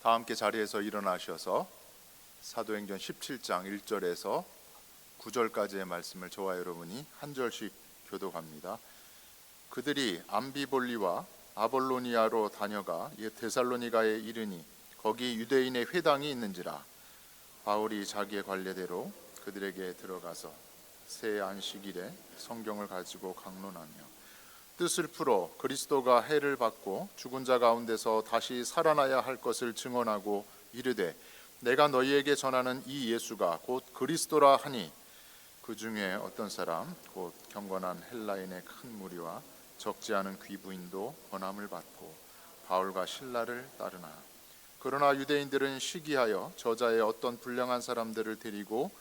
다 함께 자리에서 일어나셔서 사도행전 17장 1절에서 9절까지의 말씀을 저와 여러분이 한 절씩 교독합니다. 그들이 암비볼리와 아볼로니아로 다녀가 데살로니가에 이르니 거기 유대인의 회당이 있는지라. 바울이 자기의 관례대로 그들에게 들어가서 새 안식일에 성경을 가지고 강론하며 뜻을 풀어 그리스도가 해를 받고 죽은 자 가운데서 다시 살아나야 할 것을 증언하고 이르되 내가 너희에게 전하는 이 예수가 곧 그리스도라 하니 그 중에 어떤 사람 곧 경건한 헬라인의 큰 무리와 적지 않은 귀부인도 권함을 받고 바울과 실라를 따르나. 그러나 유대인들은 시기하여 저자의 어떤 불량한 사람들을 데리고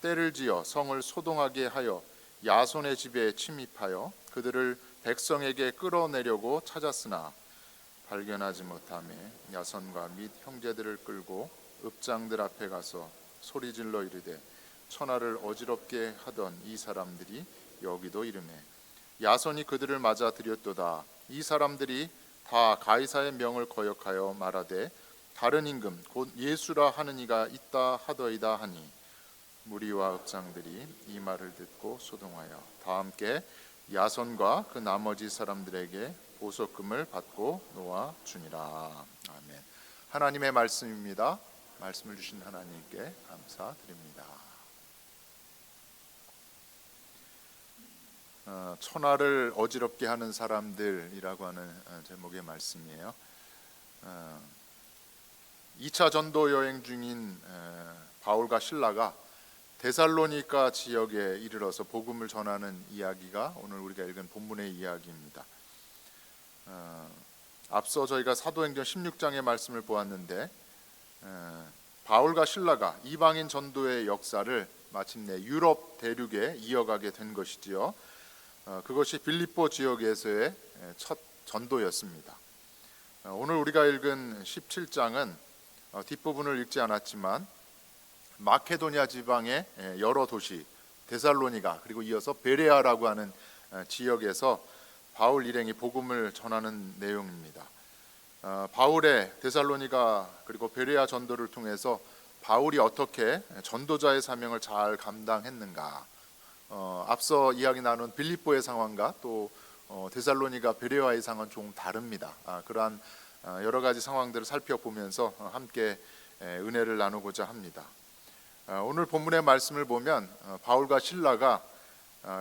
때를 지어 성을 소동하게 하여 야손의 집에 침입하여 그들을 백성에게 끌어내려고 찾았으나 발견하지 못하며 야손과 및 형제들을 끌고 읍장들 앞에 가서 소리질러 이르되 천하를 어지럽게 하던 이 사람들이 여기도 이르매 야손이 그들을 맞아 들였도다. 이 사람들이 다 가이사의 명을 거역하여 말하되 다른 임금 곧 예수라 하는 이가 있다 하더이다 하니 무리와 읍장들이 이 말을 듣고 소동하여 다 함께 야손과 그 나머지 사람들에게 보석금을 받고 놓아 주니라. 아멘. 하나님의 말씀입니다. 말씀을 주신 하나님께 감사드립니다. 천하를 어지럽게 하는 사람들이라고 하는 제목의 말씀이에요. 2차 전도 여행 중인 바울과 실라가 데살로니가 지역에 이르러서 복음을 전하는 이야기가 오늘 우리가 읽은 본문의 이야기입니다. 앞서 저희가 사도행전 16장의 말씀을 보았는데 바울과 실라가 이방인 전도의 역사를 마침내 유럽 대륙에 이어가게 된 것이지요. 그것이 빌립보 지역에서의 첫 전도였습니다. 오늘 우리가 읽은 17장은 뒷부분을 읽지 않았지만 마케도니아 지방의 여러 도시 데살로니가 그리고 이어서 베레아라고 하는 지역에서 바울 일행이 복음을 전하는 내용입니다. 바울의 데살로니가 그리고 베레아 전도를 통해서 바울이 어떻게 전도자의 사명을 잘 감당했는가, 앞서 이야기 나눈 빌립보의 상황과 또 데살로니가 베레아의 상황은 조금 다릅니다. 그러한 여러 가지 상황들을 살펴보면서 함께 은혜를 나누고자 합니다. 오늘 본문의 말씀을 보면 바울과 실라가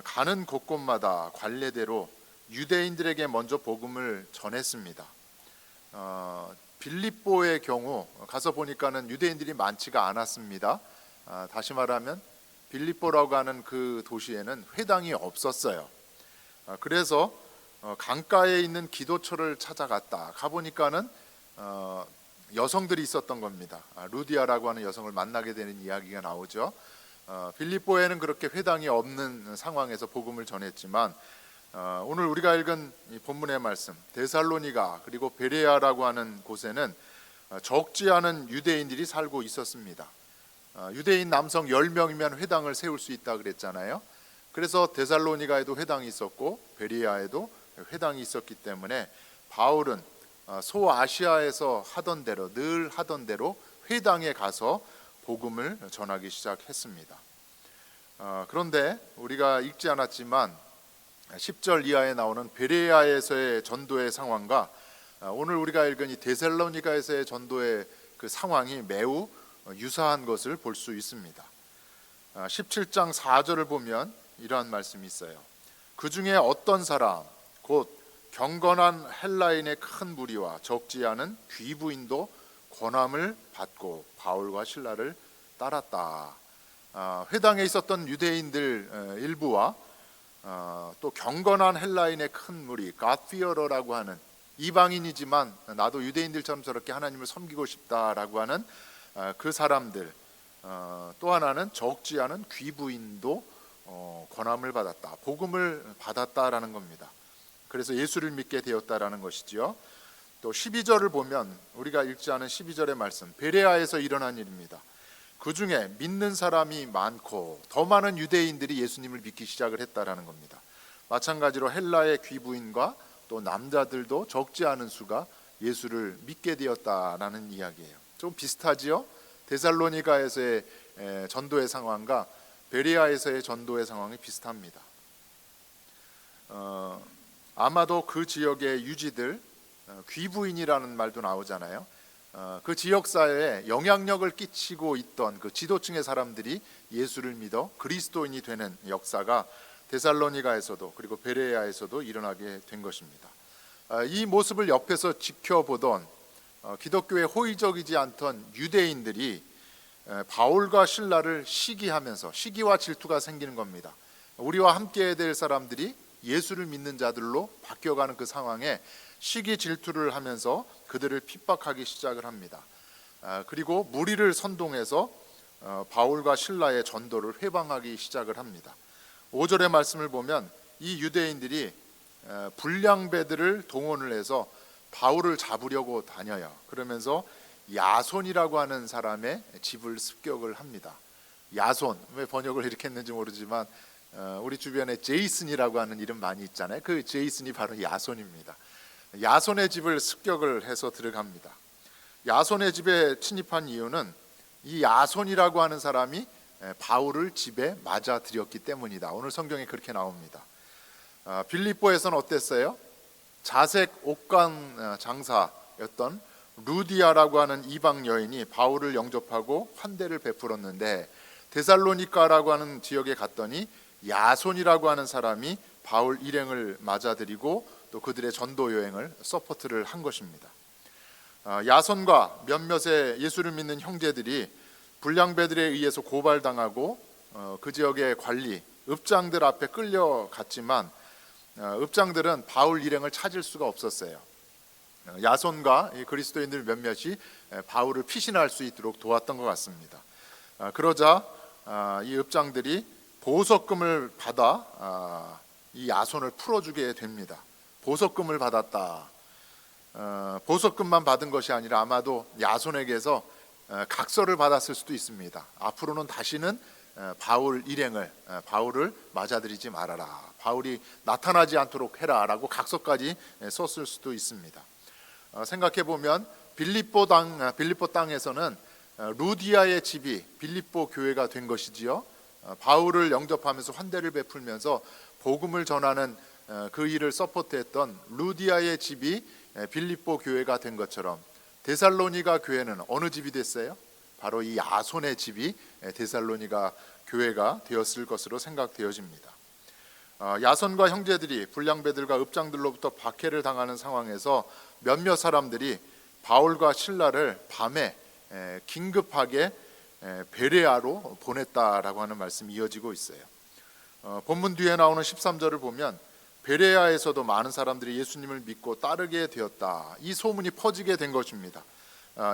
가는 곳곳마다 관례대로 유대인들에게 먼저 복음을 전했습니다. 빌립보의 경우 가서 보니까는 유대인들이 많지가 않았습니다. 다시 말하면 빌립보라고 하는 그 도시에는 회당이 없었어요. 그래서 강가에 있는 기도처를 찾아갔다. 가보니까는 여성들이 있었던 겁니다. 루디아라고 하는 여성을 만나게 되는 이야기가 나오죠. 빌립보에는 그렇게 회당이 없는 상황에서 복음을 전했지만 오늘 우리가 읽은 이 본문의 말씀 데살로니가 그리고 베레아라고 하는 곳에는 적지 않은 유대인들이 살고 있었습니다. 유대인 남성 10명이면 회당을 세울 수 있다 그랬잖아요. 그래서 데살로니가에도 회당이 있었고 베레아에도 회당이 있었기 때문에 바울은 소아시아에서 늘 하던 대로 회당에 가서 복음을 전하기 시작했습니다. 그런데 우리가 읽지 않았지만 10절 이하에 나오는 베레아에서의 전도의 상황과 오늘 우리가 읽은 이 데살로니가에서의 전도의 그 상황이 매우 유사한 것을 볼 수 있습니다. 17장 4절을 보면 이러한 말씀이 있어요. 그 중에 어떤 사람 곧 경건한 헬라인의 큰 무리와 적지 않은 귀부인도 권함을 받고 바울과 실라를 따랐다. 회당에 있었던 유대인들 일부와 또 경건한 헬라인의 큰 무리 갓피어러라고 하는 이방인이지만 나도 유대인들처럼 저렇게 하나님을 섬기고 싶다라고 하는 그 사람들, 또 하나는 적지 않은 귀부인도 권함을 받았다. 복음을 받았다라는 겁니다. 그래서 예수를 믿게 되었다라는 것이지요. 또 12절을 보면 우리가 읽지 않은 12절의 말씀 베레아에서 일어난 일입니다. 그 중에 믿는 사람이 많고 더 많은 유대인들이 예수님을 믿기 시작을 했다라는 겁니다. 마찬가지로 헬라의 귀부인과 또 남자들도 적지 않은 수가 예수를 믿게 되었다라는 이야기예요. 좀 비슷하지요? 데살로니가에서의 전도의 상황과 베레아에서의 전도의 상황이 비슷합니다. 아마도 그 지역의 유지들, 귀부인이라는 말도 나오잖아요. 그 지역사회에 영향력을 끼치고 있던 그 지도층의 사람들이 예수를 믿어 그리스도인이 되는 역사가 데살로니가에서도 그리고 베레아에서도 일어나게 된 것입니다. 이 모습을 옆에서 지켜보던 기독교에 호의적이지 않던 유대인들이 바울과 실라를 시기하면서 시기와 질투가 생기는 겁니다. 우리와 함께 될 사람들이 예수를 믿는 자들로 바뀌어가는 그 상황에 시기 질투를 하면서 그들을 핍박하기 시작을 합니다. 그리고 무리를 선동해서 바울과 실라의 전도를 회방하기 시작을 합니다. 5절의 말씀을 보면 이 유대인들이 불량배들을 동원을 해서 바울을 잡으려고 다녀요. 그러면서 야손이라고 하는 사람의 집을 습격을 합니다. 야손, 왜 번역을 이렇게 했는지 모르지만 우리 주변에 제이슨이라고 하는 이름 많이 있잖아요. 그 제이슨이 바로 야손입니다. 야손의 집을 습격을 해서 들어갑니다. 야손의 집에 침입한 이유는 이 야손이라고 하는 사람이 바울을 집에 맞아들였기 때문이다. 오늘 성경에 그렇게 나옵니다. 빌립보에서는 어땠어요? 자색 옷간 장사였던 루디아라고 하는 이방 여인이 바울을 영접하고 환대를 베풀었는데 데살로니가라고 하는 지역에 갔더니 야손이라고 하는 사람이 바울 일행을 맞아들이고 또 그들의 전도 여행을 서포트를 한 것입니다. 야손과 몇몇의 예수를 믿는 형제들이 불량배들에 의해서 고발당하고 그 지역의 관리, 읍장들 앞에 끌려갔지만 읍장들은 바울 일행을 찾을 수가 없었어요. 야손과 그리스도인들 몇몇이 바울을 피신할 수 있도록 도왔던 것 같습니다. 그러자 이 읍장들이 보석금을 받아 이 야손을 풀어주게 됩니다. 보석금을 받았다. 보석금만 받은 것이 아니라 아마도 야손에게서 각서를 받았을 수도 있습니다. 앞으로는 다시는 바울을 맞아들이지 말아라. 바울이 나타나지 않도록 해라라고 각서까지 썼을 수도 있습니다. 생각해 보면 빌립보 땅에서는 루디아의 집이 빌립보 교회가 된 것이지요. 바울을 영접하면서 환대를 베풀면서 복음을 전하는 그 일을 서포트했던 루디아의 집이 빌립보 교회가 된 것처럼 데살로니가 교회는 어느 집이 됐어요? 바로 이 야손의 집이 데살로니가 교회가 되었을 것으로 생각되어집니다. 야손과 형제들이 불량배들과 읍장들로부터 박해를 당하는 상황에서 몇몇 사람들이 바울과 실라를 밤에 긴급하게 베레아로 보냈다라고 하는 말씀이 이어지고 있어요. 본문 뒤에 나오는 13절을 보면 베레아에서도 많은 사람들이 예수님을 믿고 따르게 되었다. 이 소문이 퍼지게 된 것입니다.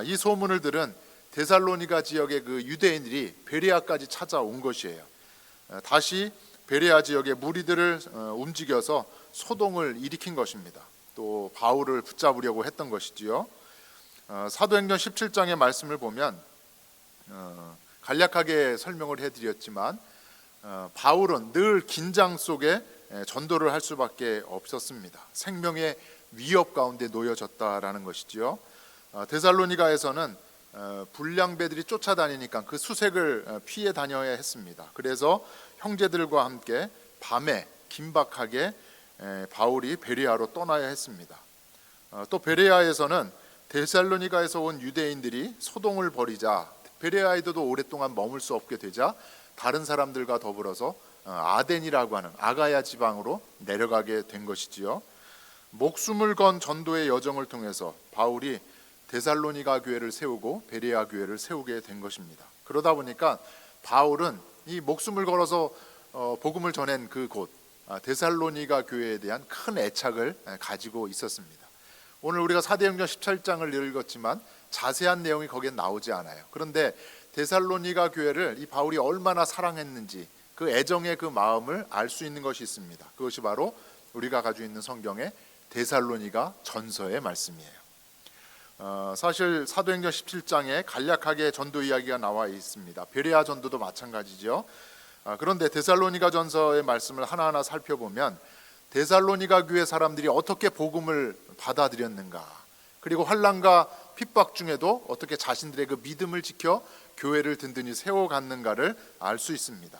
이 소문을 들은 데살로니가 지역의 그 유대인들이 베레아까지 찾아온 것이에요. 다시 베레아 지역의 무리들을 움직여서 소동을 일으킨 것입니다. 또 바울을 붙잡으려고 했던 것이지요. 사도행전 17장의 말씀을 보면 간략하게 설명을 해드렸지만 바울은 늘 긴장 속에 전도를 할 수밖에 없었습니다. 생명의 위협 가운데 놓여졌다라는 것이지요. 데살로니가에서는 불량배들이 쫓아다니니까 그 수색을 피해 다녀야 했습니다. 그래서 형제들과 함께 밤에 긴박하게 바울이 베레아로 떠나야 했습니다. 또 베레아에서는 데살로니가에서 온 유대인들이 소동을 벌이자 베레아에도 오랫동안 머물 수 없게 되자 다른 사람들과 더불어서 아덴이라고 하는 아가야 지방으로 내려가게 된 것이지요. 목숨을 건 전도의 여정을 통해서 바울이 데살로니가 교회를 세우고 베레아 교회를 세우게 된 것입니다. 그러다 보니까 바울은 이 목숨을 걸어서 복음을 전한 그 곳 데살로니가 교회에 대한 큰 애착을 가지고 있었습니다. 오늘 우리가 사도행전 17장을 읽었지만 자세한 내용이 거기에 나오지 않아요. 그런데 데살로니가 교회를 이 바울이 얼마나 사랑했는지 그 애정의 그 마음을 알 수 있는 것이 있습니다. 그것이 바로 우리가 가지고 있는 성경의 데살로니가 전서의 말씀이에요. 사실 사도행전 17장에 간략하게 전도 이야기가 나와 있습니다. 베레아 전도도 마찬가지죠. 그런데 데살로니가 전서의 말씀을 하나하나 살펴보면 데살로니가 교회 사람들이 어떻게 복음을 받아들였는가, 그리고 환난과 핍박 중에도 어떻게 자신들의 그 믿음을 지켜 교회를 든든히 세워갔는가를 알 수 있습니다.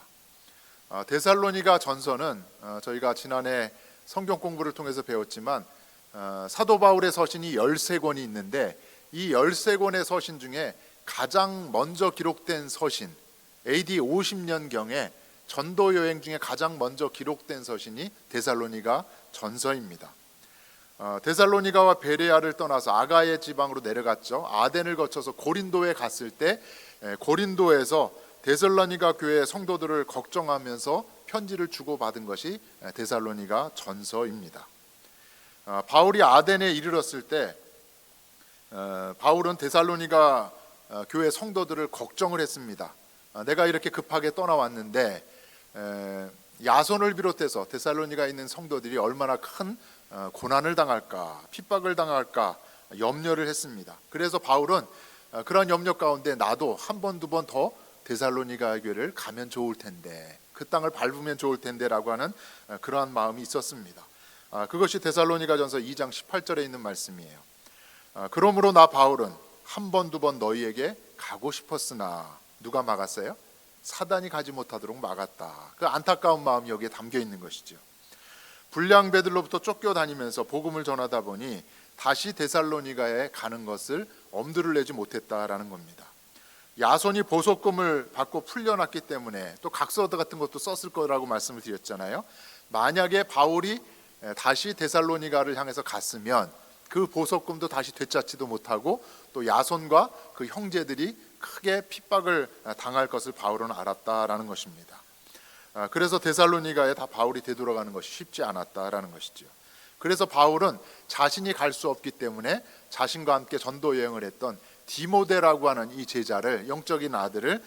데살로니가 전서는 저희가 지난해 성경 공부를 통해서 배웠지만 사도 바울의 서신이 13권이 있는데 이 13권의 서신 중에 가장 먼저 기록된 서신, AD 50년경에 전도 여행 중에 가장 먼저 기록된 서신이 데살로니가 전서입니다. 데살로니가와 베레아를 떠나서 아가야 지방으로 내려갔죠. 아덴을 거쳐서 고린도에 갔을 때 고린도에서 데살로니가 교회 성도들을 걱정하면서 편지를 주고받은 것이 데살로니가 전서입니다. 바울이 아덴에 이르렀을 때 바울은 데살로니가 교회 성도들을 걱정을 했습니다. 내가 이렇게 급하게 떠나왔는데 야손을 비롯해서 데살로니가 있는 성도들이 얼마나 큰 고난을 당할까, 핍박을 당할까 염려를 했습니다. 그래서 바울은 그런 염려 가운데 나도 한 번, 두 번 더 데살로니가 교회를 가면 좋을 텐데, 그 땅을 밟으면 좋을 텐데라고 하는 그러한 마음이 있었습니다. 그것이 데살로니가전서 2장 18절에 있는 말씀이에요. 그러므로 나 바울은 한 번, 두 번 너희에게 가고 싶었으나 누가 막았어요? 사단이 가지 못하도록 막았다. 그 안타까운 마음이 여기에 담겨 있는 것이죠. 불량배들로부터 쫓겨다니면서 복음을 전하다 보니 다시 데살로니가에 가는 것을 엄두를 내지 못했다라는 겁니다. 야손이 보석금을 받고 풀려났기 때문에 또 각서 같은 것도 썼을 거라고 말씀을 드렸잖아요. 만약에 바울이 다시 데살로니가를 향해서 갔으면 그 보석금도 다시 되찾지도 못하고 또 야손과 그 형제들이 크게 핍박을 당할 것을 바울은 알았다라는 것입니다. 그래서 데살로니가에 다 바울이 되돌아가는 것이 쉽지 않았다라는 것이죠. 그래서 바울은 자신이 갈 수 없기 때문에 자신과 함께 전도 여행을 했던 디모데라고 하는 이 제자를, 영적인 아들을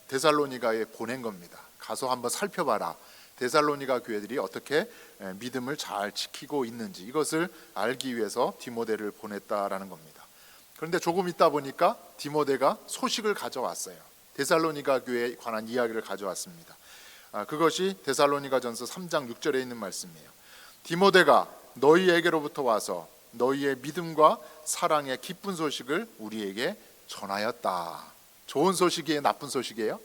데살로니가에 보낸 겁니다. 가서 한번 살펴봐라. 데살로니가 교회들이 어떻게 믿음을 잘 지키고 있는지 이것을 알기 위해서 디모데를 보냈다라는 겁니다. 그런데 조금 있다 보니까 디모데가 소식을 가져왔어요. 데살로니가 교회에 관한 이야기를 가져왔습니다. 그것이 데살로니가전서 3장 6절에 있는 말씀이에요. 디모데가 너희에게로부터 와서 너희의 믿음과 사랑의 기쁜 소식을 우리에게 전하였다. 좋은 소식이에요? 나쁜 소식이에요?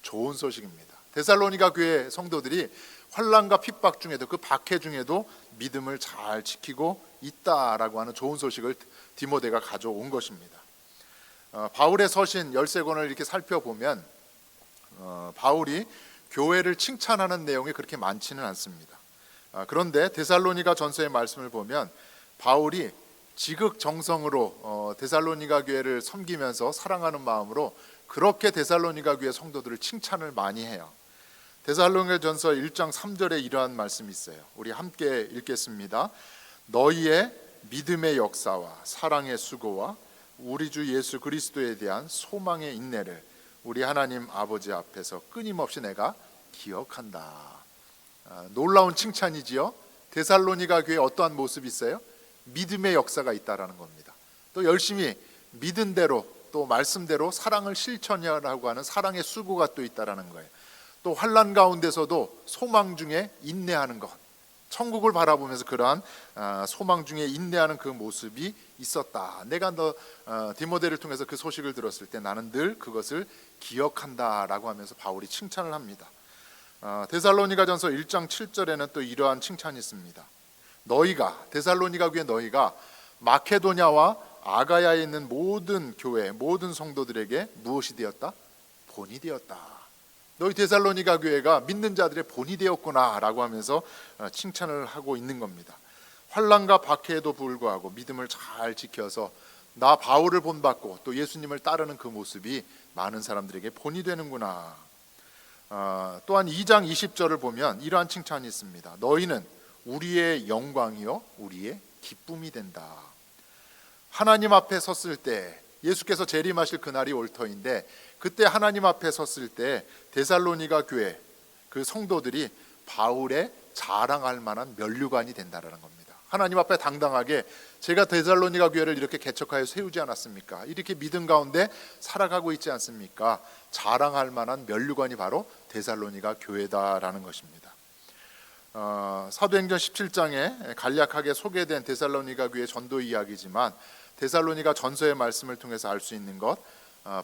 좋은 소식입니다. 데살로니가 교회 성도들이 환난과 핍박 중에도 그 박해 중에도 믿음을 잘 지키고 있다라고 하는 좋은 소식을 디모데가 가져온 것입니다. 바울의 서신 13권을 이렇게 살펴보면 바울이 교회를 칭찬하는 내용이 그렇게 많지는 않습니다. 그런데 데살로니가 전서의 말씀을 보면 바울이 지극정성으로 데살로니가 교회를 섬기면서 사랑하는 마음으로 그렇게 데살로니가 교회 성도들을 칭찬을 많이 해요. 데살로니가전서 1장 3절에 이러한 말씀이 있어요. 우리 함께 읽겠습니다. 너희의 믿음의 역사와 사랑의 수고와 우리 주 예수 그리스도에 대한 소망의 인내를 우리 하나님 아버지 앞에서 끊임없이 내가 기억한다. 놀라운 칭찬이지요. 데살로니가 교회에 어떠한 모습이 있어요? 믿음의 역사가 있다라는 겁니다. 또 열심히 믿은 대로 또 말씀대로 사랑을 실천하라고 하는 사랑의 수고가 또 있다라는 거예요. 또 환난 가운데서도 소망 중에 인내하는 것, 천국을 바라보면서 그러한 소망 중에 인내하는 그 모습이 있었다. 내가 디모데를 통해서 그 소식을 들었을 때 나는 늘 그것을 기억한다라고 하면서 바울이 칭찬을 합니다. 데살로니가전서 1장 7절에는 또 이러한 칭찬이 있습니다. 너희가, 데살로니가 교회 너희가 마케도냐와 아가야에 있는 모든 교회, 모든 성도들에게 무엇이 되었다? 본이 되었다. 너희 데살로니가 교회가 믿는 자들의 본이 되었구나 라고 하면서 칭찬을 하고 있는 겁니다. 환난과 박해에도 불구하고 믿음을 잘 지켜서 나 바울을 본받고 또 예수님을 따르는 그 모습이 많은 사람들에게 본이 되는구나. 또한 2장 20절을 보면 이러한 칭찬이 있습니다. 너희는 우리의 영광이요 우리의 기쁨이 된다. 하나님 앞에 섰을 때 예수께서 재림하실 그날이 올 터인데 그때 하나님 앞에 섰을 때 데살로니가 교회 그 성도들이 바울의 자랑할 만한 면류관이 된다는 겁니다. 하나님 앞에 당당하게 제가 데살로니가 교회를 이렇게 개척하여 세우지 않았습니까? 이렇게 믿음 가운데 살아가고 있지 않습니까? 자랑할 만한 면류관이 바로 데살로니가 교회다라는 것입니다. 사도행전 17장에 간략하게 소개된 데살로니가 교회 전도 이야기지만 데살로니가 전서의 말씀을 통해서 알 수 있는 것,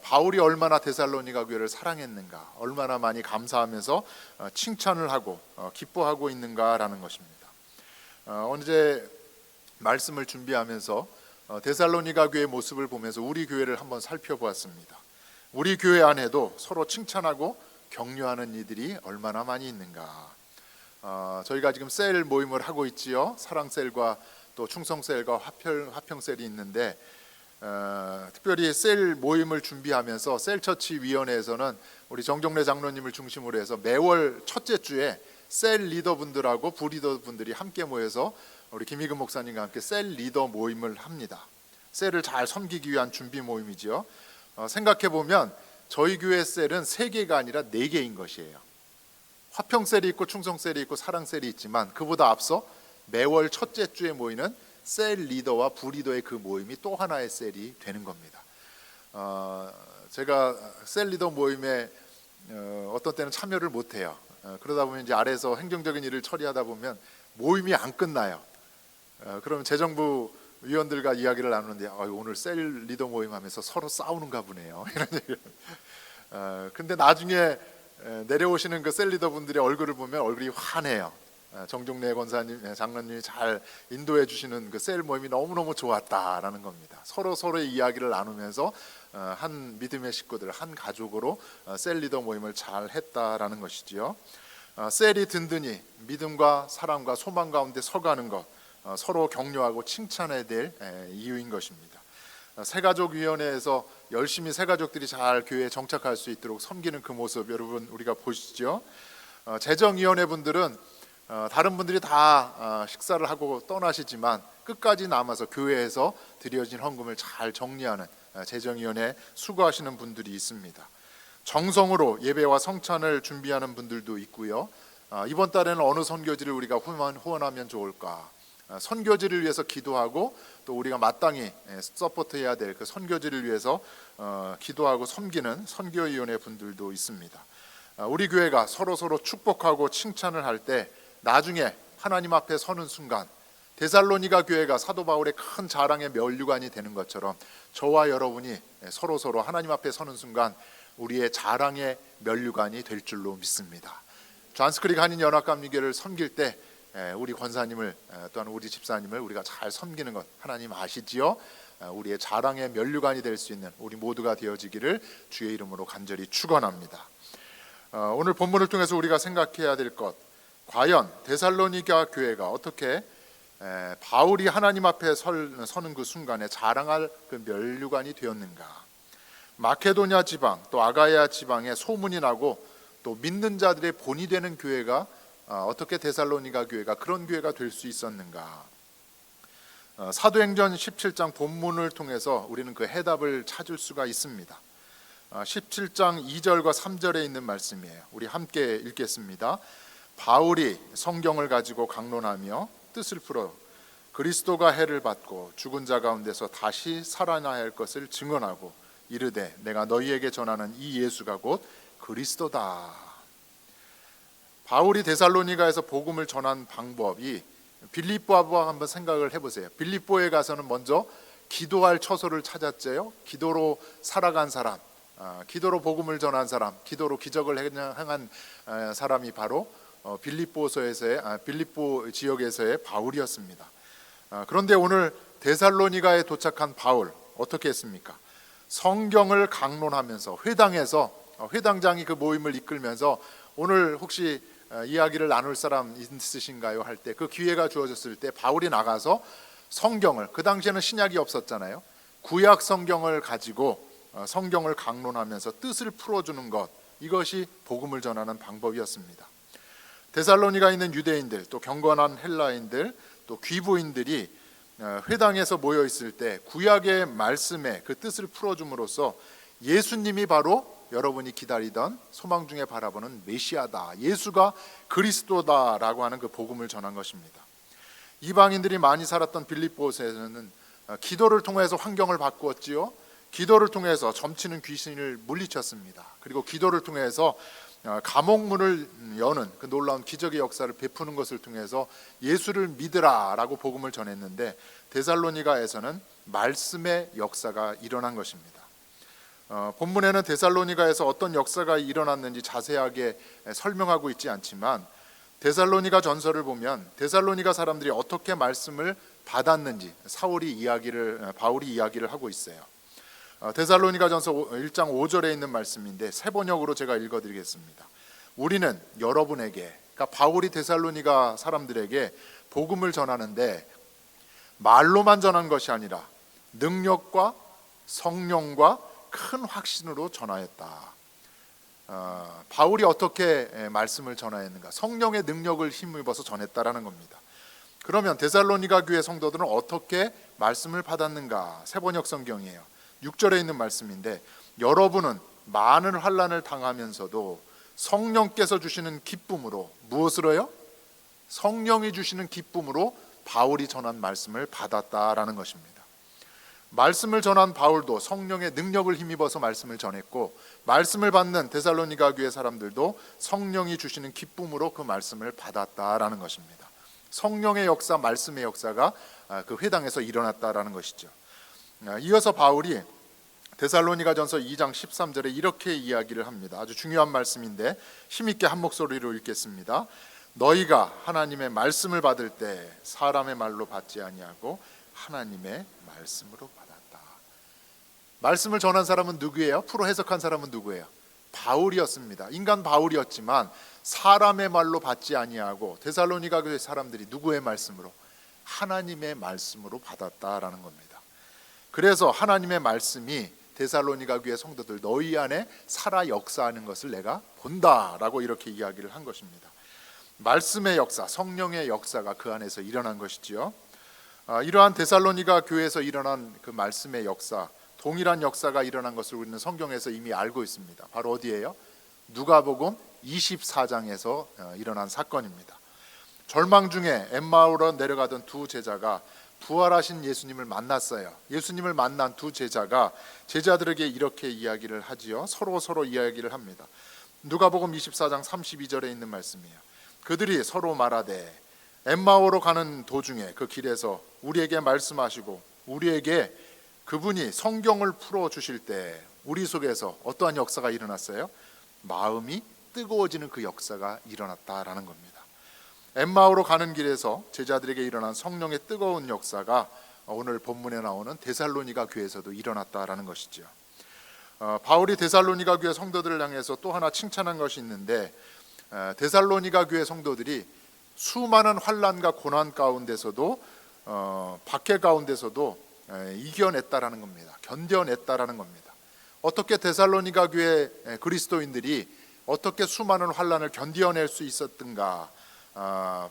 바울이 얼마나 데살로니가 교회를 사랑했는가, 얼마나 많이 감사하면서 칭찬을 하고 기뻐하고 있는가라는 것입니다. 언제 말씀을 준비하면서 데살로니가 교회의 모습을 보면서 우리 교회를 한번 살펴보았습니다. 우리 교회 안에도 서로 칭찬하고 격려하는 이들이 얼마나 많이 있는가. 저희가 지금 셀 모임을 하고 있지요. 사랑셀과 또 충성셀과 화평셀이 있는데 특별히 셀 모임을 준비하면서 셀처치위원회에서는 우리 정종래 장로님을 중심으로 해서 매월 첫째 주에 셀 리더분들하고 부리더분들이 함께 모여서 우리 김희근 목사님과 함께 셀 리더 모임을 합니다. 셀을 잘 섬기기 위한 준비 모임이지요. 생각해보면 저희 교회 셀은 3개가 아니라 4개인 것이에요. 화평셀이 있고 충성셀이 있고 사랑셀이 있지만 그보다 앞서 매월 첫째 주에 모이는 셀 리더와 부리더의 그 모임이 또 하나의 셀이 되는 겁니다. 제가 셀 리더 모임에 어떤 때는 참여를 못해요. 그러다 보면 이제 아래에서 행정적인 일을 처리하다 보면 모임이 안 끝나요. 그러면 재정부 위원들과 이야기를 나누는데 오늘 셀 리더 모임 하면서 서로 싸우는가 보네요. 이런 얘기를. 근데 나중에 내려오시는 그 셀 리더분들의 얼굴을 보면 얼굴이 환해요. 정종래 권사님, 장로님이 잘 인도해 주시는 그 셀 모임이 너무너무 좋았다라는 겁니다. 서로의 이야기를 나누면서 한 믿음의 식구들, 한 가족으로 셀 리더 모임을 잘 했다라는 것이지요. 셀이 든든히 믿음과 사랑과 소망 가운데 서가는 것, 서로 격려하고 칭찬해야 될 이유인 것입니다. 새가족위원회에서 열심히 새가족들이 잘 교회에 정착할 수 있도록 섬기는 그 모습 여러분 우리가 보시죠. 재정위원회 분들은 다른 분들이 다 식사를 하고 떠나시지만 끝까지 남아서 교회에서 드려진 헌금을 잘 정리하는 재정위원회 수고하시는 분들이 있습니다. 정성으로 예배와 성찬을 준비하는 분들도 있고요. 이번 달에는 어느 선교지를 우리가 후원하면 좋을까? 선교지를 위해서 기도하고 또 우리가 마땅히 서포트해야 될 그 선교지를 위해서 기도하고 섬기는 선교위원회 분들도 있습니다. 우리 교회가 서로 축복하고 칭찬을 할 때 나중에 하나님 앞에 서는 순간 데살로니가 교회가 사도 바울의 큰 자랑의 면류관이 되는 것처럼 저와 여러분이 서로 하나님 앞에 서는 순간 우리의 자랑의 면류관이 될 줄로 믿습니다. 존스크릭 한인연합감리교회를 섬길 때 우리 권사님을 또한 우리 집사님을 우리가 잘 섬기는 것 하나님 아시지요? 우리의 자랑의 면류관이 될 수 있는 우리 모두가 되어지기를 주의 이름으로 간절히 축원합니다. 오늘 본문을 통해서 우리가 생각해야 될 것, 과연 데살로니가 교회가 어떻게 바울이 하나님 앞에 서는 그 순간에 자랑할 그 면류관이 되었는가? 마케도냐 지방 또 아가야 지방에 소문이 나고 또 믿는 자들의 본이 되는 교회가 어떻게 데살로니가 교회가 그런 교회가 될 수 있었는가? 사도행전 17장 본문을 통해서 우리는 그 해답을 찾을 수가 있습니다. 17장 2절과 3절에 있는 말씀이에요. 우리 함께 읽겠습니다. 바울이 성경을 가지고 강론하며 뜻을 풀어 그리스도가 해를 받고 죽은 자 가운데서 다시 살아나야 할 것을 증언하고 이르되 내가 너희에게 전하는 이 예수가 곧 그리스도다. 바울이 데살로니가에서 복음을 전한 방법이 빌립보와 한번 생각을 해보세요. 빌립보에 가서는 먼저 기도할 처소를 찾았죠. 기도로 살아간 사람, 기도로 복음을 전한 사람, 기도로 기적을 행한 사람이 바로 빌립보 지역에서의 바울이었습니다. 그런데 오늘 데살로니가에 도착한 바울 어떻게 했습니까? 성경을 강론하면서 회당장이 그 모임을 이끌면서 오늘 혹시 이야기를 나눌 사람 있으신가요? 할 때 그 기회가 주어졌을 때 바울이 나가서 성경을, 그 당시에는 신약이 없었잖아요. 구약 성경을 가지고 성경을 강론하면서 뜻을 풀어주는 것, 이것이 복음을 전하는 방법이었습니다. 데살로니가에 있는 유대인들, 또 경건한 헬라인들, 또 귀부인들이 회당에서 모여 있을 때 구약의 말씀에 그 뜻을 풀어줌으로써 예수님이 바로 여러분이 기다리던 소망 중에 바라보는 메시아다, 예수가 그리스도다라고 하는 그 복음을 전한 것입니다. 이방인들이 많이 살았던 빌립보에서는 기도를 통해서 환경을 바꾸었지요. 기도를 통해서 점치는 귀신을 물리쳤습니다. 그리고 기도를 통해서 감옥 문을 여는 그 놀라운 기적의 역사를 베푸는 것을 통해서 예수를 믿으라라고 복음을 전했는데, 데살로니가에서는 말씀의 역사가 일어난 것입니다. 본문에는 데살로니가에서 어떤 역사가 일어났는지 자세하게 설명하고 있지 않지만, 데살로니가 전서를 보면 데살로니가 사람들이 어떻게 말씀을 받았는지 바울이 이야기를 하고 있어요. 데살로니가 전서 1장 5절에 있는 말씀인데 새 번역으로 제가 읽어드리겠습니다. 우리는 여러분에게, 그러니까 바울이 데살로니가 사람들에게 복음을 전하는데 말로만 전한 것이 아니라 능력과 성령과 큰 확신으로 전하였다. 바울이 어떻게 말씀을 전하였는가? 성령의 능력을 힘입어서 전했다라는 겁니다. 그러면 데살로니가 교회 성도들은 어떻게 말씀을 받았는가? 새번역 성경이에요. 6절에 있는 말씀인데, 여러분은 많은 환난을 당하면서도 성령께서 주시는 기쁨으로, 무엇으로요? 성령이 주시는 기쁨으로 바울이 전한 말씀을 받았다라는 것입니다. 말씀을 전한 바울도 성령의 능력을 힘입어서 말씀을 전했고, 말씀을 받는 데살로니가 교회 사람들도 성령이 주시는 기쁨으로 그 말씀을 받았다라는 것입니다. 성령의 역사, 말씀의 역사가 그 회당에서 일어났다라는 것이죠. 이어서 바울이 데살로니가전서 2장 13절에 이렇게 이야기를 합니다. 아주 중요한 말씀인데 힘있게 한 목소리로 읽겠습니다. 너희가 하나님의 말씀을 받을 때 사람의 말로 받지 아니하고 하나님의 말씀으로 받았다. 말씀을 전한 사람은 누구예요? 풀어 해석한 사람은 누구예요? 바울이었습니다. 인간 바울이었지만 사람의 말로 받지 아니하고 데살로니가 교회 사람들이 누구의 말씀으로? 하나님의 말씀으로 받았다라는 겁니다. 그래서 하나님의 말씀이 데살로니가 교회 성도들 너희 안에 살아 역사하는 것을 내가 본다라고 이렇게 이야기를 한 것입니다. 말씀의 역사, 성령의 역사가 그 안에서 일어난 것이지요. 이러한 데살로니가 교회에서 일어난 그 말씀의 역사, 동일한 역사가 일어난 것을 우리는 성경에서 이미 알고 있습니다. 바로 어디예요? 누가복음 24장에서 일어난 사건입니다. 절망 중에 엠마오로 내려가던 두 제자가 부활하신 예수님을 만났어요. 예수님을 만난 두 제자가 제자들에게 이렇게 이야기를 하지요. 서로 이야기를 합니다. 누가복음 24장 32절에 있는 말씀이에요. 그들이 서로 말하되 엠마오로 가는 도중에 그 길에서 우리에게 말씀하시고 우리에게 그분이 성경을 풀어주실 때 우리 속에서 어떠한 역사가 일어났어요? 마음이 뜨거워지는 그 역사가 일어났다라는 겁니다. 엠마오로 가는 길에서 제자들에게 일어난 성령의 뜨거운 역사가 오늘 본문에 나오는 데살로니가 교회에서도 일어났다라는 것이죠. 바울이 데살로니가 교회 성도들을 향해서 또 하나 칭찬한 것이 있는데, 데살로니가 교회 성도들이 수많은 환난과 고난 가운데서도 박해 가운데서도 이겨냈다라는 겁니다. 견뎌냈다라는 겁니다. 어떻게 데살로니가 교회 그리스도인들이 어떻게 수많은 환난을 견뎌낼 수 있었던가?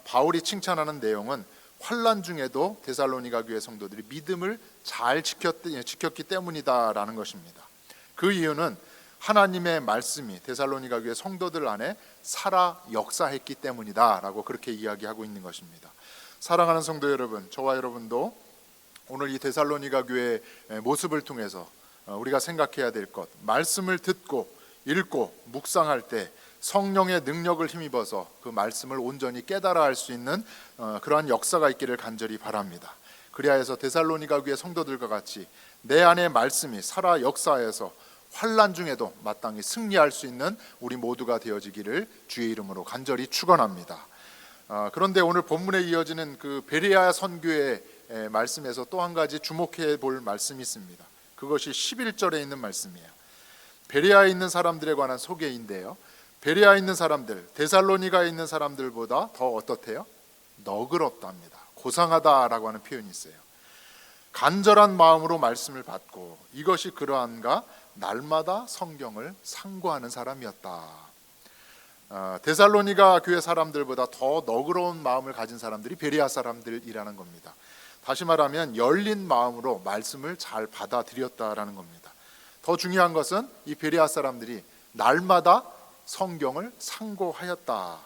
바울이 칭찬하는 내용은 환난 중에도 데살로니가 교회 성도들이 믿음을 잘 지켰기 때문이다라는 것입니다. 그 이유는 하나님의 말씀이 데살로니가 교회 성도들 안에 살아 역사했기 때문이다라고 그렇게 이야기하고 있는 것입니다. 사랑하는 성도 여러분, 저와 여러분도 오늘 이 데살로니가 교회의 모습을 통해서 우리가 생각해야 될 것, 말씀을 듣고 읽고 묵상할 때 성령의 능력을 힘입어서 그 말씀을 온전히 깨달아 할 수 있는 그러한 역사가 있기를 간절히 바랍니다. 그리하여서 데살로니가 교회 성도들과 같이 내 안에 말씀이 살아 역사해서 환난 중에도 마땅히 승리할 수 있는 우리 모두가 되어지기를 주의 이름으로 간절히 축원합니다. 그런데 오늘 본문에 이어지는 그 베레아 선교의 말씀에서 또 한 가지 주목해 볼 말씀이 있습니다. 그것이 11절에 있는 말씀이에요. 베레아에 있는 사람들에 관한 소개인데요, 베레아에 있는 사람들, 데살로니가에 있는 사람들보다 더 어떻대요? 너그럽답니다. 고상하다라고 하는 표현이 있어요. 간절한 마음으로 말씀을 받고 이것이 그러한가 날마다 성경을 상고하는 사람이었다. 데살로니가 교회 사람들보다 더 너그러운 마음을 가진 사람들이 베레아 사람들이라는 겁니다. 다시 말하면 열린 마음으로 말씀을 잘 받아들였다라는 겁니다. 더 중요한 것은 이 베레아 사람들이 날마다 성경을 상고하였다.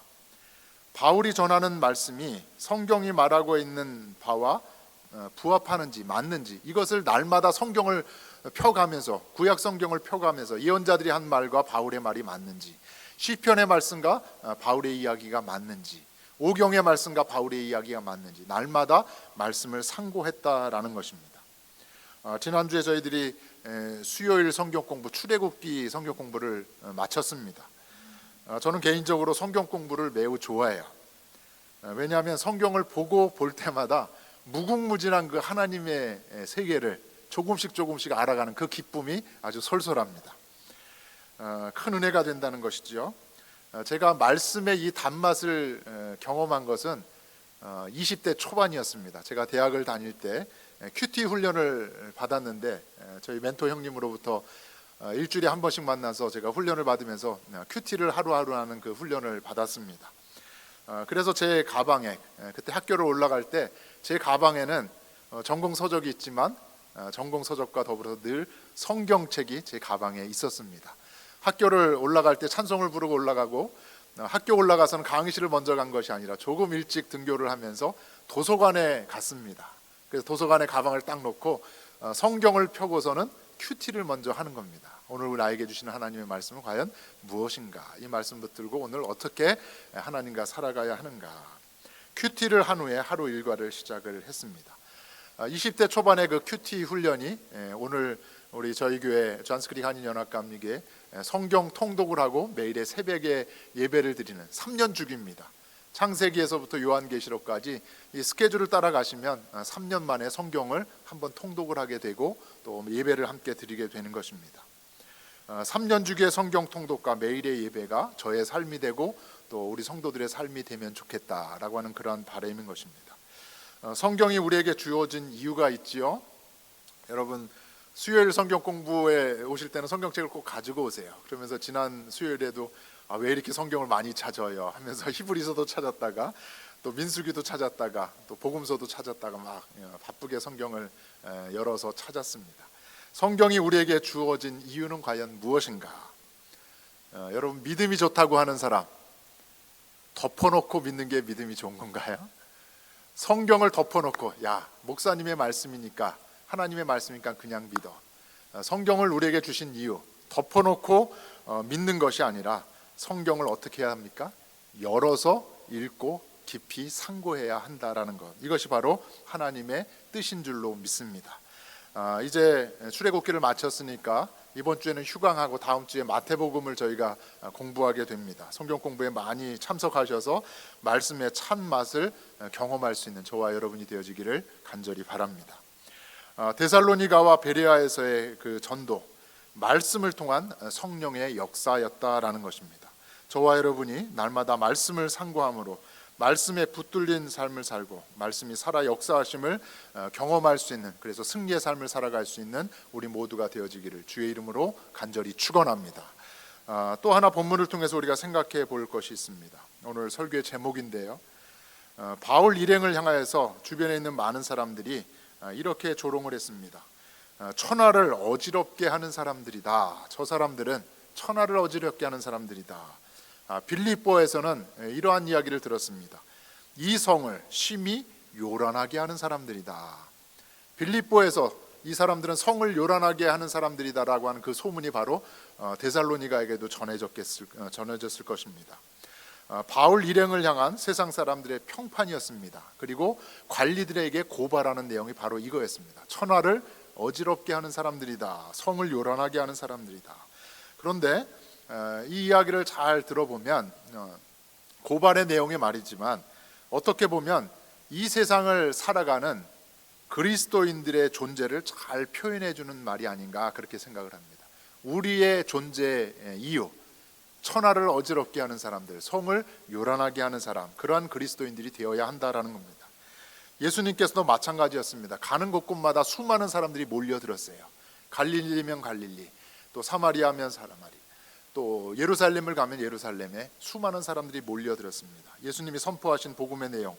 바울이 전하는 말씀이 성경이 말하고 있는 바와 부합하는지 맞는지 이것을 날마다 성경을 펴가면서 구약 성경을 펴가면서 예언자들이 한 말과 바울의 말이 맞는지 시편의 말씀과 바울의 이야기가 맞는지, 오경의 말씀과 바울의 이야기가 맞는지 날마다 말씀을 상고했다라는 것입니다. 지난주에 저희들이 수요일 성경 공부, 출애굽기 성경 공부를 마쳤습니다. 저는 개인적으로 성경 공부를 매우 좋아해요. 왜냐하면 성경을 보고 볼 때마다 무궁무진한 그 하나님의 세계를 조금씩 알아가는 그 기쁨이 아주 솔솔합니다. 큰 은혜가 된다는 것이죠. 제가 말씀의 이 단맛을 경험한 것은 20대 초반이었습니다. 제가 대학을 다닐 때 큐티 훈련을 받았는데 저희 멘토 형님으로부터 일주일에 한 번씩 만나서 제가 훈련을 받으면서 큐티를 하루하루 하는 그 훈련을 받았습니다. 그래서 제 가방에, 그때 학교를 올라갈 때 제 가방에는 전공 서적이 있지만 전공 서적과 더불어서 늘 성경책이 제 가방에 있었습니다. 학교를 올라갈 때 찬송을 부르고 올라가고, 학교 올라가서는 강의실을 먼저 간 것이 아니라 조금 일찍 등교를 하면서 도서관에 갔습니다. 그래서 도서관에 가방을 딱 놓고 성경을 펴고서는 큐티를 먼저 하는 겁니다. 오늘 나에게 주시는 하나님의 말씀은 과연 무엇인가? 이 말씀 붙들고 오늘 어떻게 하나님과 살아가야 하는가? 큐티를 한 후에 하루 일과를 시작을 했습니다. 20대 초반의 그 큐티 훈련이 오늘 우리 저희 교회 존스크릭 한인연합감리교회 성경 통독을 하고 매일의 새벽에 예배를 드리는 3년 주기입니다. 창세기에서부터 요한계시록까지 이 스케줄을 따라가시면 3년 만에 성경을 한번 통독을 하게 되고 또 예배를 함께 드리게 되는 것입니다. 3년 주기의 성경 통독과 매일의 예배가 저의 삶이 되고 또 우리 성도들의 삶이 되면 좋겠다라고 하는 그러한 바람인 것입니다. 성경이 우리에게 주어진 이유가 있지요. 여러분, 수요일 성경 공부에 오실 때는 성경책을 꼭 가지고 오세요. 그러면서 지난 수요일에도 왜 이렇게 성경을 많이 찾아요 하면서 히브리서도 찾았다가 또 민수기도 찾았다가 또 복음서도 찾았다가 막 바쁘게 성경을 열어서 찾았습니다. 성경이 우리에게 주어진 이유는 과연 무엇인가? 여러분, 믿음이 좋다고 하는 사람, 덮어놓고 믿는 게 믿음이 좋은 건가요? 성경을 덮어놓고 목사님의 말씀이니까, 하나님의 말씀이니까 그냥 믿어. 성경을 우리에게 주신 이유, 덮어놓고 믿는 것이 아니라 성경을 어떻게 해야 합니까? 열어서 읽고 깊이 상고해야 한다라는 것, 이것이 바로 하나님의 뜻인 줄로 믿습니다. 이제 출애굽기를 마쳤으니까 이번 주에는 휴강하고 다음 주에 마태복음을 저희가 공부하게 됩니다. 성경 공부에 많이 참석하셔서 말씀의 참맛을 경험할 수 있는 저와 여러분이 되어지기를 간절히 바랍니다. 데살로니가와 베레아에서의 그 전도, 말씀을 통한 성령의 역사였다라는 것입니다. 저와 여러분이 날마다 말씀을 상고함으로 말씀에 붙들린 삶을 살고 말씀이 살아 역사하심을 경험할 수 있는, 그래서 승리의 삶을 살아갈 수 있는 우리 모두가 되어지기를 주의 이름으로 간절히 축원합니다. 또 하나 본문을 통해서 우리가 생각해 볼 것이 있습니다. 오늘 설교의 제목인데요, 바울 일행을 향하여서 주변에 있는 많은 사람들이 이렇게 조롱을 했습니다. 천하를 어지럽게 하는 사람들이다. 저 사람들은 천하를 어지럽게 하는 사람들이다. 빌립보에서는 이러한 이야기를 들었습니다. 이 성을 심히 요란하게 하는 사람들이다. 빌립보에서 이 사람들은 성을 요란하게 하는 사람들이다라고 하는 그 소문이 바로 데살로니가에게도 전해졌을 것입니다. 바울 일행을 향한 세상 사람들의 평판이었습니다. 그리고 관리들에게 고발하는 내용이 바로 이거였습니다. 천하를 어지럽게 하는 사람들이다. 성을 요란하게 하는 사람들이다. 그런데 이 이야기를 잘 들어보면 고발의 내용이 말이지만 어떻게 보면 이 세상을 살아가는 그리스도인들의 존재를 잘 표현해 주는 말이 아닌가 그렇게 생각을 합니다. 우리의 존재의 이유, 천하를 어지럽게 하는 사람들, 성을 요란하게 하는 사람, 그러한 그리스도인들이 되어야 한다라는 겁니다. 예수님께서도 마찬가지였습니다. 가는 곳곳마다 수많은 사람들이 몰려들었어요. 갈릴리면 갈릴리, 또 사마리아면 사마리, 또 예루살렘을 가면 예루살렘에 수많은 사람들이 몰려들었습니다. 예수님이 선포하신 복음의 내용,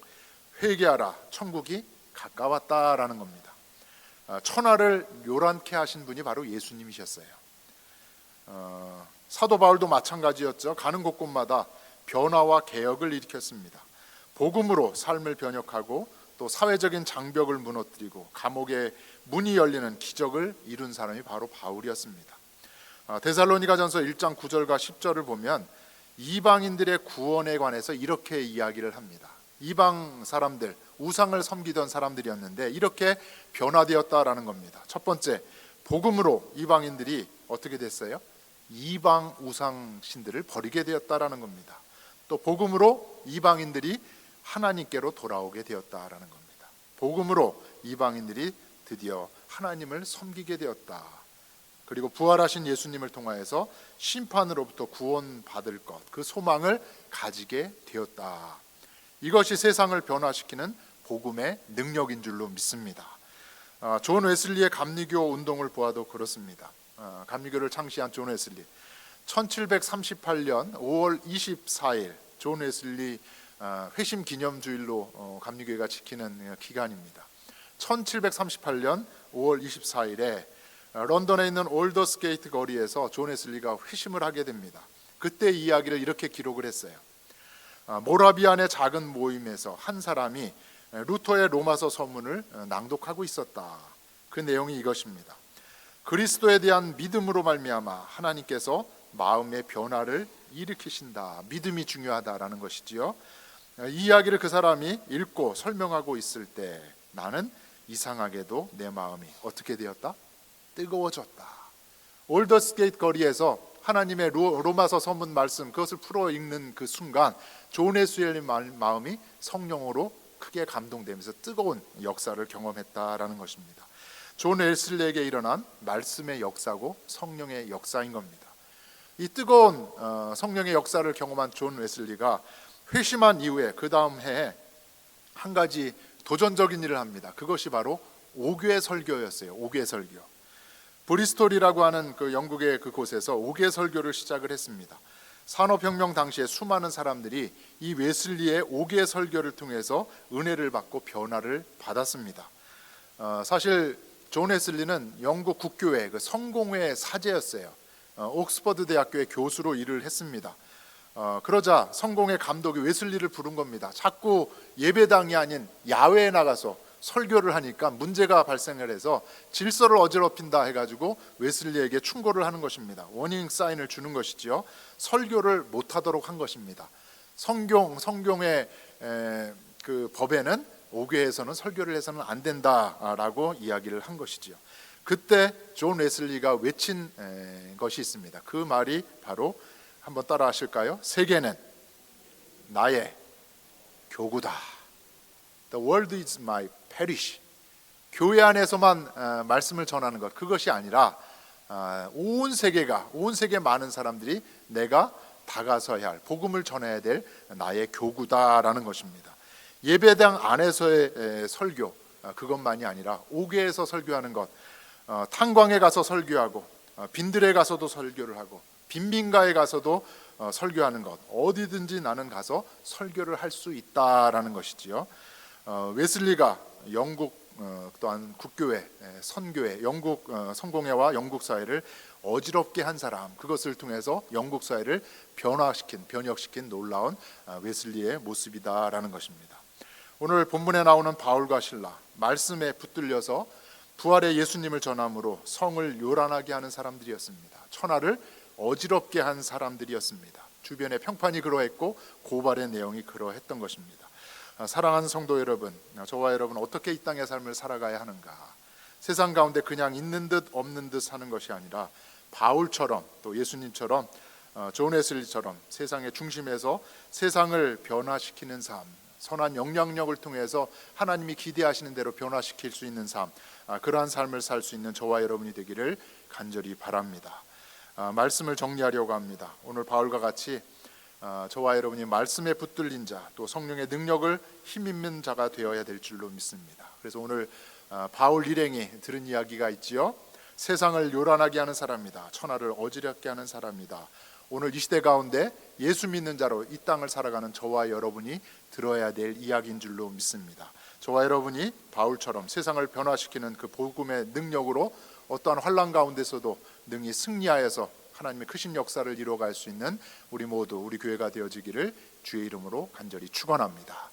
회개하라, 천국이 가까웠다라는 겁니다. 천하를 요란케 하신 분이 바로 예수님이셨어요. 사도 바울도 마찬가지였죠. 가는 곳곳마다 변화와 개혁을 일으켰습니다. 복음으로 삶을 변혁하고 또 사회적인 장벽을 무너뜨리고 감옥의 문이 열리는 기적을 이룬 사람이 바로 바울이었습니다. 데살로니가전서 1장 9절과 10절을 보면 이방인들의 구원에 관해서 이렇게 이야기를 합니다. 이방 사람들, 우상을 섬기던 사람들이었는데 이렇게 변화되었다라는 겁니다. 첫 번째, 복음으로 이방인들이 어떻게 됐어요? 이방 우상 신들을 버리게 되었다라는 겁니다. 또 복음으로 이방인들이 하나님께로 돌아오게 되었다라는 겁니다. 복음으로 이방인들이 드디어 하나님을 섬기게 되었다. 그리고 부활하신 예수님을 통하여서 심판으로부터 구원받을 것, 그 소망을 가지게 되었다. 이것이 세상을 변화시키는 복음의 능력인 줄로 믿습니다. 존 웨슬리의 감리교 운동을 보아도 그렇습니다. 감리교를 창시한 존 웨슬리, 1738년 5월 24일 존 웨슬리 회심 기념주일로 감리교회가 지키는 기간입니다. 1738년 5월 24일에 런던에 있는 올더스게이트 거리에서 존 웨슬리가 회심을 하게 됩니다. 그때 이야기를 이렇게 기록을 했어요. 모라비안의 작은 모임에서 한 사람이 루터의 로마서 서문을 낭독하고 있었다. 그 내용이 이것입니다. 그리스도에 대한 믿음으로 말미암아 하나님께서 마음의 변화를 일으키신다. 믿음이 중요하다라는 것이지요. 이 이야기를 그 사람이 읽고 설명하고 있을 때 나는 이상하게도 내 마음이 어떻게 되었다? 뜨거워졌다. 올더스게이트 거리에서 하나님의 로마서 서문 말씀 그것을 풀어 읽는 그 순간 존 웨슬리의 마음이 성령으로 크게 감동되면서 뜨거운 역사를 경험했다라는 것입니다. 존 웨슬리에게 일어난 말씀의 역사고 성령의 역사인 겁니다. 이 뜨거운 성령의 역사를 경험한 존 웨슬리가 회심한 이후에 그 다음 해에 한 가지 도전적인 일을 합니다. 그것이 바로 오교회 설교였어요. 오교회 설교. 브리스톨이라고 하는 그 영국의 그곳에서 오교회 설교를 시작을 했습니다. 산업혁명 당시에 수많은 사람들이 이 웨슬리의 오교회 설교를 통해서 은혜를 받고 변화를 받았습니다. 사실 존 웨슬리는 영국 국교회 그 성공회 사제였어요. 옥스퍼드 대학교의 교수로 일을 했습니다. 그러자 성공회 감독이 웨슬리를 부른 겁니다. 자꾸 예배당이 아닌 야외에 나가서 설교를 하니까 문제가 발생을 해서 질서를 어지럽힌다 해가지고 웨슬리에게 충고를 하는 것입니다. 워닝 사인을 주는 것이지요. 설교를 못하도록 한 것입니다. 성경의 그 법에는 오교회에서는 설교를 해서는 안 된다라고 이야기를 한 것이지요. 그때 존 웨슬리가 외친 것이 있습니다. 그 말이 바로 한번 따라 하실까요? 세계는 나의 교구다. The world is my parish. 교회 안에서만 말씀을 전하는 것, 그것이 아니라 온 세계 많은 사람들이 내가 다가서야 할, 복음을 전해야 될 나의 교구다라는 것입니다. 예배당 안에서의 설교, 그것만이 아니라 오교에서 설교하는 것, 탄광에 가서 설교하고 빈들에 가서도 설교를 하고 빈민가에 가서도 설교하는 것, 어디든지 나는 가서 설교를 할 수 있다라는 것이지요. 웨슬리가 영국 또한 국교회, 선교회, 영국 성공회와 영국 사회를 어지럽게 한 사람, 그것을 통해서 영국 사회를 변혁시킨 놀라운 웨슬리의 모습이다라는 것입니다. 오늘 본문에 나오는 바울과 실라, 말씀에 붙들려서 부활의 예수님을 전함으로 성을 요란하게 하는 사람들이었습니다. 천하를 어지럽게 한 사람들이었습니다. 주변의 평판이 그러했고 고발의 내용이 그러했던 것입니다. 사랑하는 성도 여러분, 저와 여러분 어떻게 이 땅의 삶을 살아가야 하는가? 세상 가운데 그냥 있는 듯 없는 듯 사는 것이 아니라 바울처럼 또 예수님처럼 존 웨슬리처럼 세상의 중심에서 세상을 변화시키는 삶, 선한 영향력을 통해서 하나님이 기대하시는 대로 변화시킬 수 있는 삶, 그러한 삶을 살 수 있는 저와 여러분이 되기를 간절히 바랍니다. 말씀을 정리하려고 합니다. 오늘 바울과 같이 저와 여러분이 말씀에 붙들린 자, 또 성령의 능력을 힘입는 자가 되어야 될 줄로 믿습니다. 그래서 오늘 바울 일행이 들은 이야기가 있지요. 세상을 요란하게 하는 사람이다. 천하를 어지럽게 하는 사람이다. 오늘 이 시대 가운데 예수 믿는 자로 이 땅을 살아가는 저와 여러분이 들어야 될 이야기인 줄로 믿습니다. 저와 여러분이 바울처럼 세상을 변화시키는 그 복음의 능력으로 어떠한 환난 가운데서도 능히 승리하여서 하나님의 크신 역사를 이루어갈 수 있는 우리 모두, 우리 교회가 되어지기를 주의 이름으로 간절히 축원합니다.